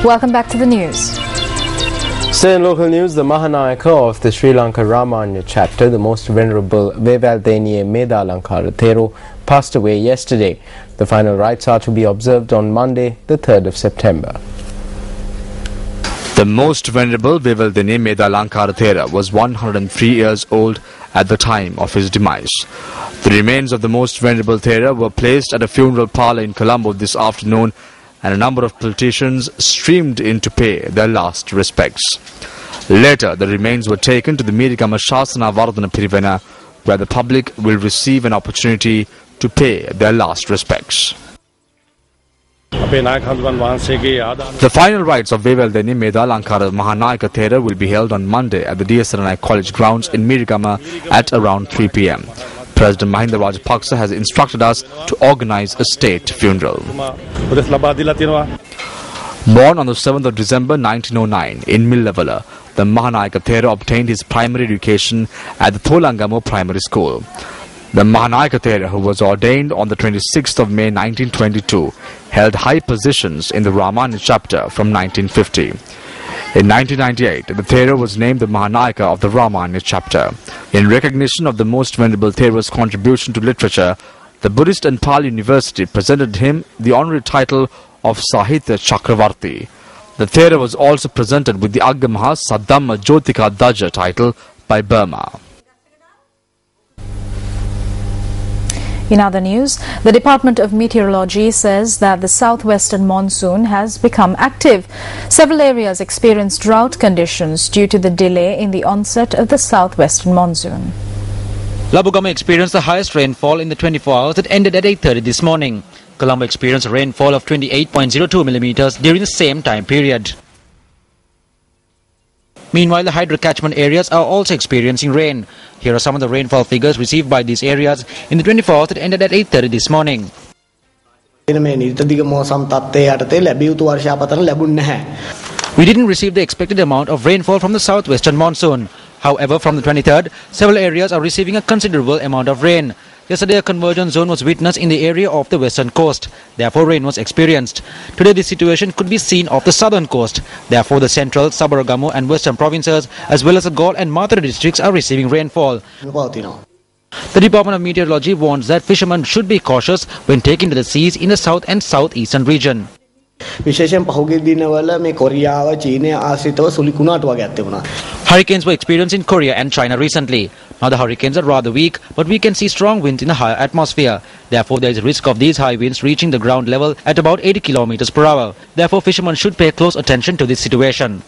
Welcome back to the news. Still in local news, the Mahanayaka of the Sri Lanka Ramanya chapter, the most venerable Vevaldeniye Medalankara Thero, passed away yesterday. The final rites are to be observed on Monday, the 3rd of September. The most venerable Vevaldeniye Medalankara Thera was 103 years old at the time of his demise. The remains of the most venerable Thera were placed at a funeral parlour in Colombo this afternoon, and a number of politicians streamed in to pay their last respects. Later, the remains were taken to the Mirigama Shasana Vardhana Pirivena, where the public will receive an opportunity to pay their last respects. The final rites of Vevaldeniye Medalankara Mahanayaka Thera will be held on Monday at the DSRNI College grounds in Mirigama at around 3 p.m. President Mahinda Rajapaksa has instructed us to organize a state funeral. Born on the 7th of December 1909 in Millavala, the Mahanayaka Thera obtained his primary education at the Tholangamo Primary School. The Mahanayaka Thera, who was ordained on the 26th of May 1922, held high positions in the Ramanya chapter from 1950. In 1998, the Thera was named the Mahanayaka of the Ramanya chapter. In recognition of the most venerable Thera's contribution to literature, the Buddhist and Pali University presented him the honorary title of Sahitya Chakravarti. The Thera was also presented with the Agamaha Saddhamma Jyotika Daja title by Burma. In other news, the Department of Meteorology says that the southwestern monsoon has become active. Several areas experienced drought conditions due to the delay in the onset of the southwestern monsoon. Labugama experienced the highest rainfall in the 24 hours that ended at 8:30 this morning. Colombo experienced a rainfall of 28.02 millimeters during the same time period. Meanwhile, the hydro catchment areas are also experiencing rain. Here are some of the rainfall figures received by these areas in the 24 hours that ended at 8:30 this morning. We didn't receive the expected amount of rainfall from the southwestern monsoon. However, from the 23rd, several areas are receiving a considerable amount of rain. Yesterday, a convergence zone was witnessed in the area of the western coast. Therefore, rain was experienced. Today, this situation could be seen off the southern coast. Therefore, the central, Sabaragamu and western provinces, as well as the Galle and Mathura districts are receiving rainfall. The Department of Meteorology warns that fishermen should be cautious when taking to the seas in the south and southeastern region. Hurricanes were experienced in Korea and China recently. Now the hurricanes are rather weak, but we can see strong winds in the higher atmosphere. Therefore, there is a risk of these high winds reaching the ground level at about 80 kilometers per hour. Therefore, fishermen should pay close attention to this situation.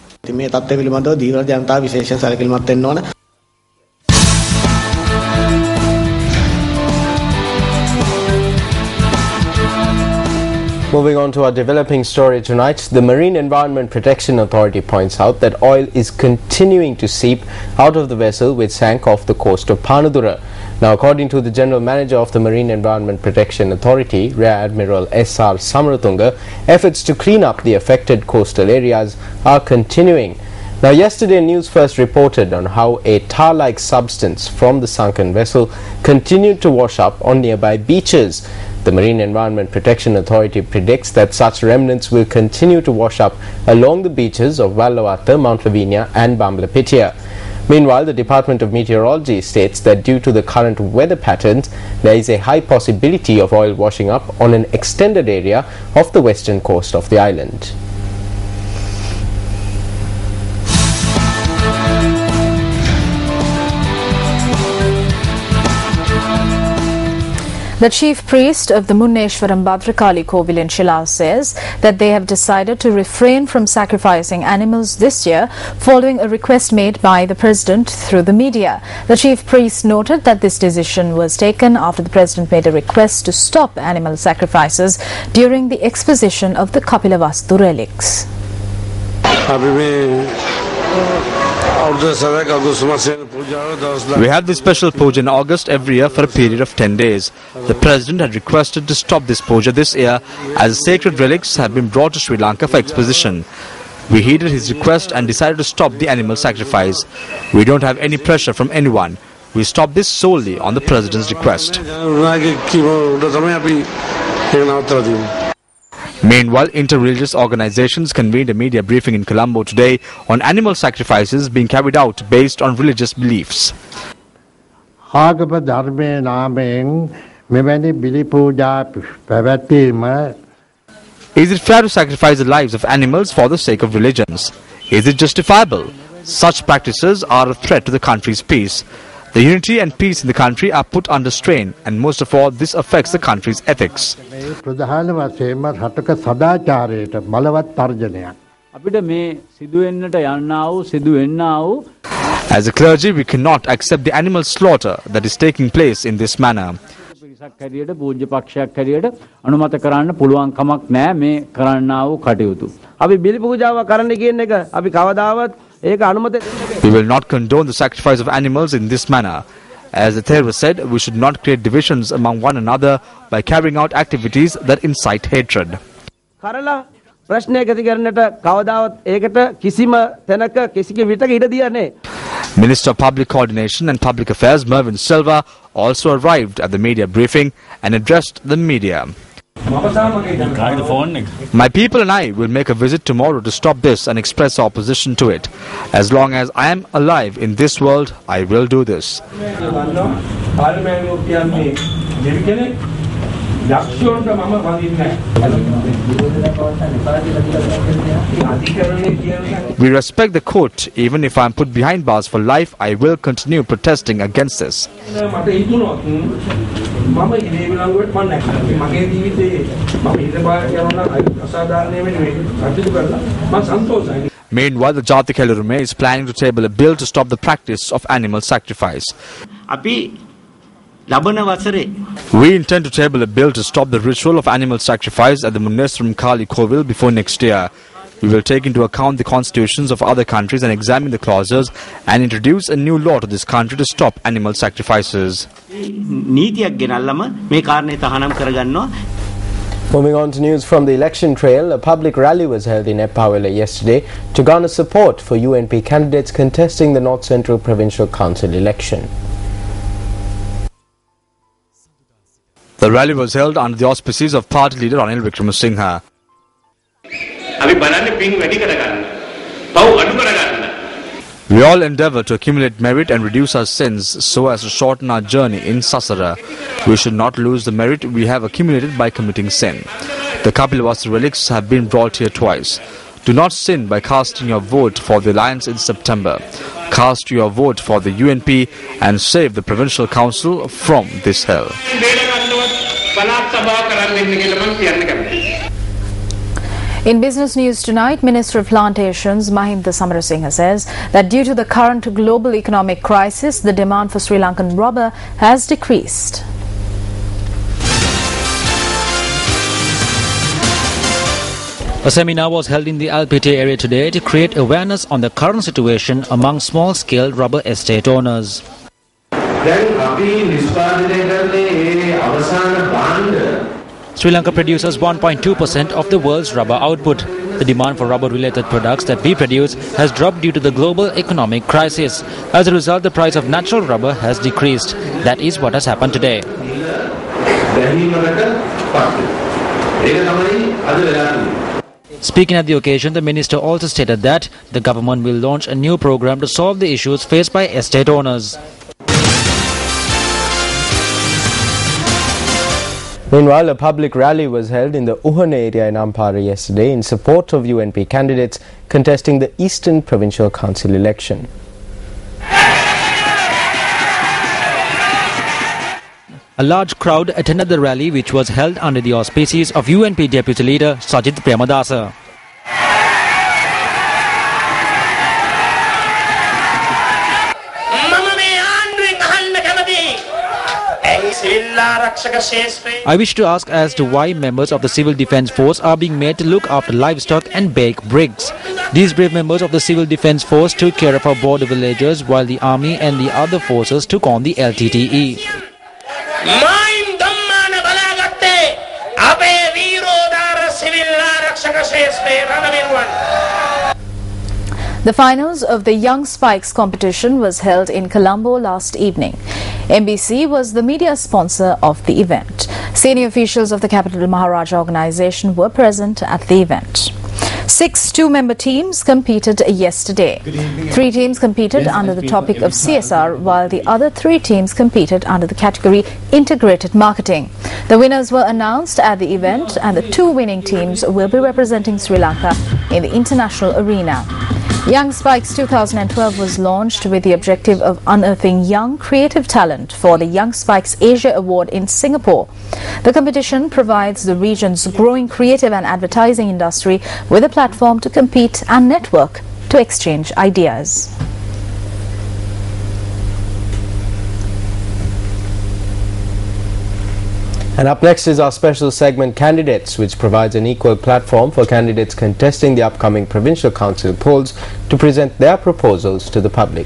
Moving on to our developing story tonight, the Marine Environment Protection Authority points out that oil is continuing to seep out of the vessel which sank off the coast of Panadura. Now, according to the General Manager of the Marine Environment Protection Authority, Rear Admiral S.R. Samaratunga, efforts to clean up the affected coastal areas are continuing. Now, yesterday News First reported on how a tar-like substance from the sunken vessel continued to wash up on nearby beaches. The Marine Environment Protection Authority predicts that such remnants will continue to wash up along the beaches of Vallavatta, Mount Lavinia and Bambalapitiya. Meanwhile, the Department of Meteorology states that due to the current weather patterns, there is a high possibility of oil washing up on an extended area of the western coast of the island. The chief priest of the Munneshwaram Bhadrakali Kovil in Shillong says that they have decided to refrain from sacrificing animals this year following a request made by the president through the media. The chief priest noted that this decision was taken after the president made a request to stop animal sacrifices during the exposition of the Kapilavastu relics. We have this special puja in August every year for a period of 10 days. The President had requested to stop this puja this year as sacred relics have been brought to Sri Lanka for exposition. We heeded his request and decided to stop the animal sacrifice. We don't have any pressure from anyone. We stopped this solely on the President's request. Meanwhile, inter-religious organizations convened a media briefing in Colombo today on animal sacrifices being carried out based on religious beliefs. ආගම ධර්මයේ නාමයෙන් මෙවැනි බිලි පූජා පැවැත්වීම Is it fair to sacrifice the lives of animals for the sake of religions? Is it justifiable? Such practices are a threat to the country's peace. The unity and peace in the country are put under strain, and most of all, this affects the country's ethics. ප්‍රධාන වශයෙන්ම රටක සදාචාරයට බලවත් තර්ජනයක්. අපිට මේ සිදුවෙන්නට යන්නා වූ සිදුවෙන්නා වූ As a clergy, we cannot accept the animal slaughter that is taking place in this manner. පිරිසක් හැටියට පූජ්‍ය පක්ෂයක් හැටියට අනුමත කරන්න පුළුවන් කමක් නැහැ මේ කරන්නා වූ කටයුතු. අපි බිලි පූජාව කරන්න කියන එක අපි කවදාවත් ඒක අනුමත We will not condone the sacrifice of animals in this manner. As the therapist said, we should not create divisions among one another by carrying out activities that incite hatred. කරලා ප්‍රශ්නයක් ඇති කරන්නට කවදාවත් ඒකට කිසිම තැනක කිසික විටක ඉඩ දියන්නේ. Minister of Public Coordination and Public Affairs Mervyn Silva also arrived at the media briefing and addressed the media. My people and I will make a visit tomorrow to stop this and express opposition to it. As long as I am alive in this world, I will do this. We respect the court. Even if I am put behind bars for life, I will continue protesting against this. Meanwhile, the Jati Kelurume is planning to table a bill to stop the practice of animal sacrifice. We intend to table a bill to stop the ritual of animal sacrifice at the Muneswaram Kali Kovil before next year. We will take into account the constitutions of other countries and examine the clauses and introduce a new law to this country to stop animal sacrifices. Moving on to news from the election trail, a public rally was held in Epawela yesterday to garner support for UNP candidates contesting the North Central Provincial Council election. The rally was held under the auspices of party leader Ranil Wickramasinghe. We all endeavour to accumulate merit and reduce our sins so as to shorten our journey in Sasara. We should not lose the merit we have accumulated by committing sin. The Kapilavastu relics have been brought here twice. Do not sin by casting your vote for the alliance in September. Cast your vote for the UNP and save the Provincial Council from this hell. In business news tonight, Minister of Plantations Mahinda Samarasinghe says that due to the current global economic crisis, the demand for Sri Lankan rubber has decreased. A seminar was held in the Alpete area today to create awareness on the current situation among small-scale rubber estate owners. Sri Lanka produces 1.2% of the world's rubber output. The demand for rubber-related products that we produce has dropped due to the global economic crisis. As a result, the price of natural rubber has decreased. That is what has happened today. Speaking at the occasion, the minister also stated that the government will launch a new program to solve the issues faced by estate owners. Meanwhile, a public rally was held in the Uhane area in Ampara yesterday in support of UNP candidates contesting the Eastern Provincial Council election. A large crowd attended the rally, which was held under the auspices of UNP Deputy Leader Sajith Premadasa. I wish to ask as to why members of the Civil Defence Force are being made to look after livestock and bake bricks. These brave members of the Civil Defence Force took care of our border villagers while the army and the other forces took on the LTTE. The finals of the Young Spikes competition was held in Colombo last evening. MBC was the media sponsor of the event. Senior officials of the Capital Maharaja organization were present at the event. 6 two-member teams competed yesterday. 3 teams competed under the topic of CSR, while the other 3 teams competed under the category Integrated Marketing. The winners were announced at the event, and the 2 winning teams will be representing Sri Lanka in the international arena. Young Spikes 2012 was launched with the objective of unearthing young creative talent for the Young Spikes Asia Award in Singapore. The competition provides the region's growing creative and advertising industry with a platform to compete and network to exchange ideas. And up next is our special segment Candidates, which provides an equal platform for candidates contesting the upcoming provincial council polls to present their proposals to the public.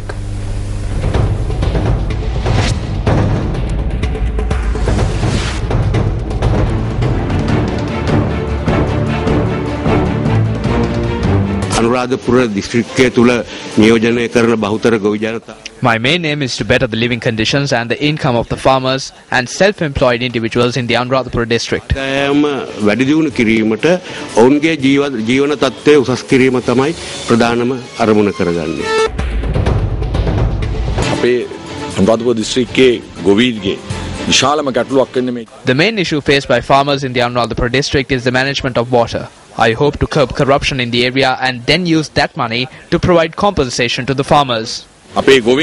My main aim is to better the living conditions and the income of the farmers and self-employed individuals in the Anuradhapura district. The main issue faced by farmers in the Anuradhapura district is the management of water. I hope to curb corruption in the area and then use that money to provide compensation to the farmers. People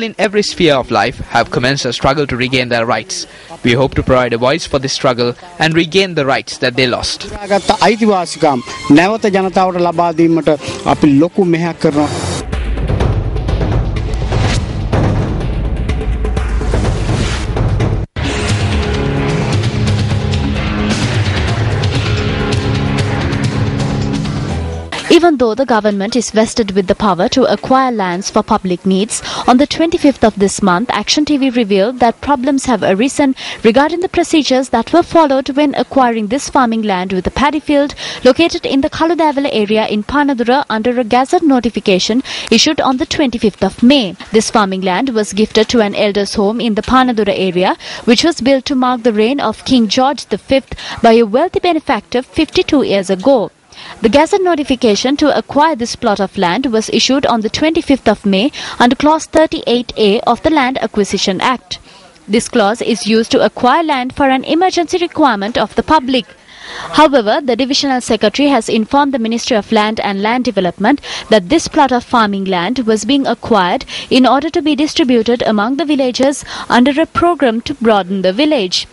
in every sphere of life have commenced a struggle to regain their rights. We hope to provide a voice for this struggle and regain the rights that they lost. Even though the government is vested with the power to acquire lands for public needs, on the 25th of this month, Action TV revealed that problems have arisen regarding the procedures that were followed when acquiring this farming land with a paddy field located in the Kaludavela area in Panadura under a gazette notification issued on the 25th of May. This farming land was gifted to an elder's home in the Panadura area, which was built to mark the reign of King George V by a wealthy benefactor 52 years ago. The gazette notification to acquire this plot of land was issued on the 25th of May under Clause 38A of the Land Acquisition Act. This clause is used to acquire land for an emergency requirement of the public. However, the Divisional Secretary has informed the Ministry of Land and Land Development that this plot of farming land was being acquired in order to be distributed among the villagers under a program to broaden the village.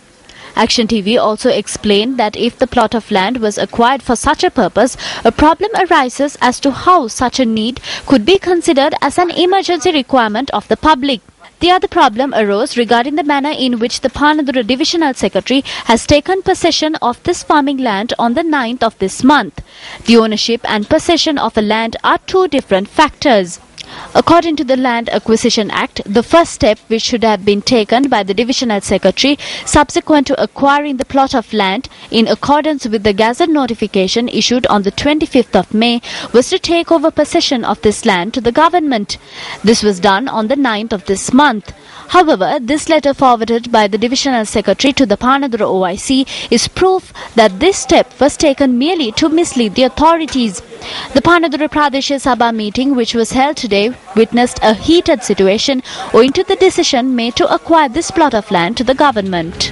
Action TV also explained that if the plot of land was acquired for such a purpose, a problem arises as to how such a need could be considered as an emergency requirement of the public. The other problem arose regarding the manner in which the Panadura Divisional Secretary has taken possession of this farming land on the 9th of this month. The ownership and possession of a land are 2 different factors. According to the Land Acquisition Act, the first step which should have been taken by the Divisional Secretary subsequent to acquiring the plot of land in accordance with the gazette notification issued on the 25th of May was to take over possession of this land to the government. This was done on the 9th of this month. However, this letter forwarded by the Divisional Secretary to the Panadura OIC is proof that this step was taken merely to mislead the authorities. The Panadura Pradesh Sabha meeting, which was held today, witnessed a heated situation owing to the decision made to acquire this plot of land to the government.